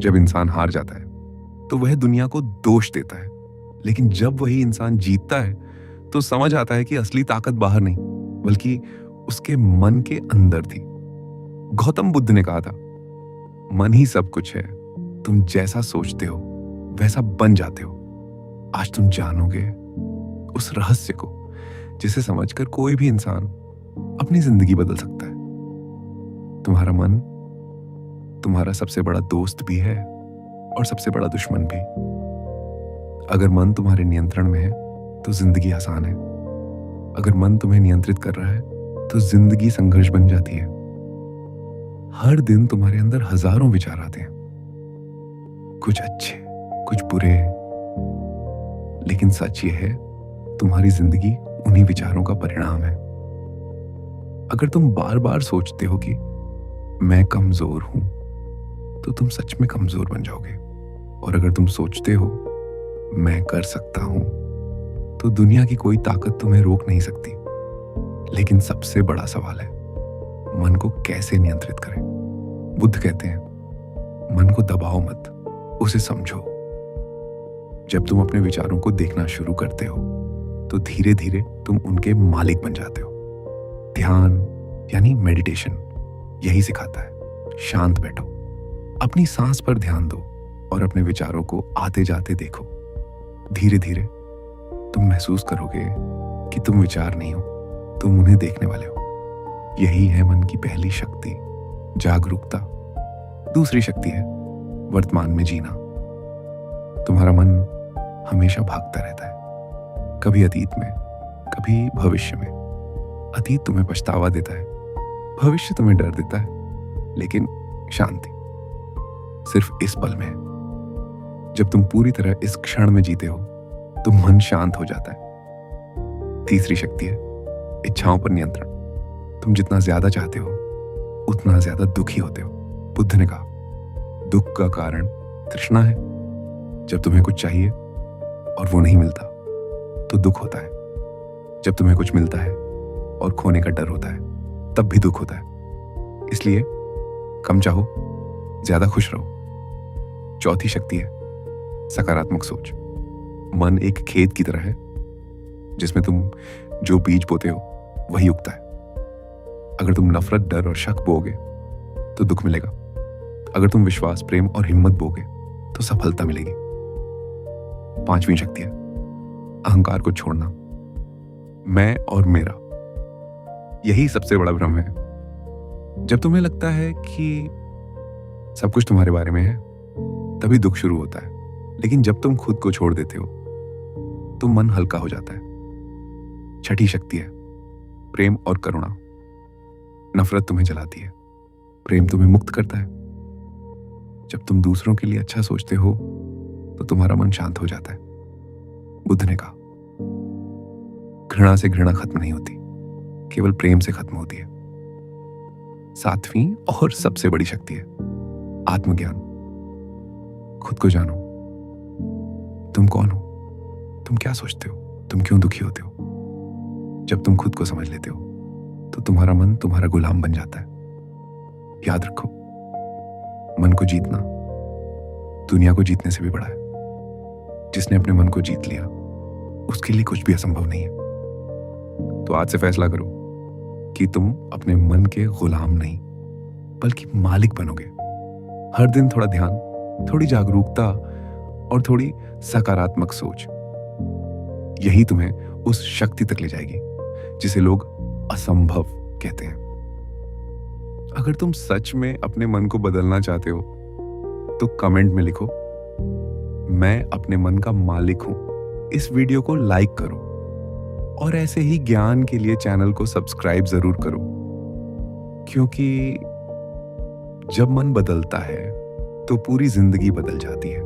जब इंसान हार जाता है तो वह दुनिया को दोष देता है, लेकिन जब वही इंसान जीतता है तो समझ आता है कि असली ताकत बाहर नहीं बल्कि उसके मन के अंदर थी। गौतम बुद्ध ने कहा था, मन ही सब कुछ है, तुम जैसा सोचते हो वैसा बन जाते हो। आज तुम जानोगे उस रहस्य को जिसे समझकर कोई भी इंसान अपनी जिंदगी बदल सकता है। तुम्हारा मन तुम्हारा सबसे बड़ा दोस्त भी है और सबसे बड़ा दुश्मन भी। अगर मन तुम्हारे नियंत्रण में है तो जिंदगी आसान है, अगर मन तुम्हें नियंत्रित कर रहा है तो जिंदगी संघर्ष बन जाती है। हर दिन तुम्हारे अंदर हजारों विचार आते हैं, कुछ अच्छे कुछ बुरे, लेकिन सच ये है तुम्हारी जिंदगी उन्हीं विचारों का परिणाम है। अगर तुम बार बार सोचते हो कि मैं कमजोर हूं तो तुम सच में कमजोर बन जाओगे, और अगर तुम सोचते हो मैं कर सकता हूं तो दुनिया की कोई ताकत तुम्हें रोक नहीं सकती। लेकिन सबसे बड़ा सवाल है मन को कैसे नियंत्रित करें। बुद्ध कहते हैं, मन को दबाओ मत, उसे समझो। जब तुम अपने विचारों को देखना शुरू करते हो तो धीरे धीरे तुम उनके मालिक बन जाते हो। ध्यान यानी मेडिटेशन यही सिखाता है। शांत बैठो, अपनी सांस पर ध्यान दो और अपने विचारों को आते जाते देखो। धीरे धीरे तुम महसूस करोगे कि तुम विचार नहीं हो, तुम उन्हें देखने वाले हो। यही है मन की पहली शक्ति, जागरूकता। दूसरी शक्ति है वर्तमान में जीना। तुम्हारा मन हमेशा भागता रहता है, कभी अतीत में कभी भविष्य में। अतीत तुम्हें पछतावा देता है, भविष्य तुम्हें डर देता है, लेकिन शांति सिर्फ इस पल में है। जब तुम पूरी तरह इस क्षण में जीते हो तो मन शांत हो जाता है। तीसरी शक्ति है इच्छाओं पर नियंत्रण। तुम जितना ज्यादा चाहते हो उतना ज्यादा दुखी होते हो। बुद्ध ने कहा, दुख का कारण तृष्णा है। जब तुम्हें कुछ चाहिए और वो नहीं मिलता तो दुख होता है। जब तुम्हें कुछ मिलता है और खोने का डर होता है तब भी दुख होता है। इसलिए कम चाहो, ज्यादा खुश रहो। चौथी शक्ति है सकारात्मक सोच। मन एक खेत की तरह है जिसमें तुम जो बीज बोते हो वही उगता है। अगर तुम नफरत, डर और शक बोगे तो दुख मिलेगा। अगर तुम विश्वास, प्रेम और हिम्मत बोगे तो सफलता मिलेगी। पांचवी शक्ति है अहंकार को छोड़ना। मैं और मेरा, यही सबसे बड़ा भ्रम है। जब तुम्हें लगता है कि सब कुछ तुम्हारे बारे में है तभी दुख शुरू होता है, लेकिन जब तुम खुद को छोड़ देते हो तो मन हल्का हो जाता है। छठी शक्ति है प्रेम और करुणा। नफरत तुम्हें जलाती है, प्रेम तुम्हें मुक्त करता है। जब तुम दूसरों के लिए अच्छा सोचते हो तो तुम्हारा मन शांत हो जाता है। बुद्ध ने कहा, घृणा से घृणा खत्म नहीं होती, केवल प्रेम से खत्म होती है। सातवीं और सबसे बड़ी शक्ति है आत्मज्ञान। खुद को जानो। तुम कौन हो, तुम क्या सोचते हो, तुम क्यों दुखी होते हो। जब तुम खुद को समझ लेते हो तो तुम्हारा मन तुम्हारा गुलाम बन जाता है। याद रखो, मन को जीतना दुनिया को जीतने से भी बड़ा है। जिसने अपने मन को जीत लिया उसके लिए कुछ भी असंभव नहीं है। तो आज से फैसला करो कि तुम अपने मन के गुलाम नहीं बल्कि मालिक बनोगे। हर दिन थोड़ा ध्यान, थोड़ी जागरूकता और थोड़ी सकारात्मक सोच, यही तुम्हें उस शक्ति तक ले जाएगी जिसे लोग असंभव कहते हैं। अगर तुम सच में अपने मन को बदलना चाहते हो तो कमेंट में लिखो, मैं अपने मन का मालिक हूं। इस वीडियो को लाइक करो और ऐसे ही ज्ञान के लिए चैनल को सब्सक्राइब जरूर करो, क्योंकि जब मन बदलता है तो पूरी जिंदगी बदल जाती है।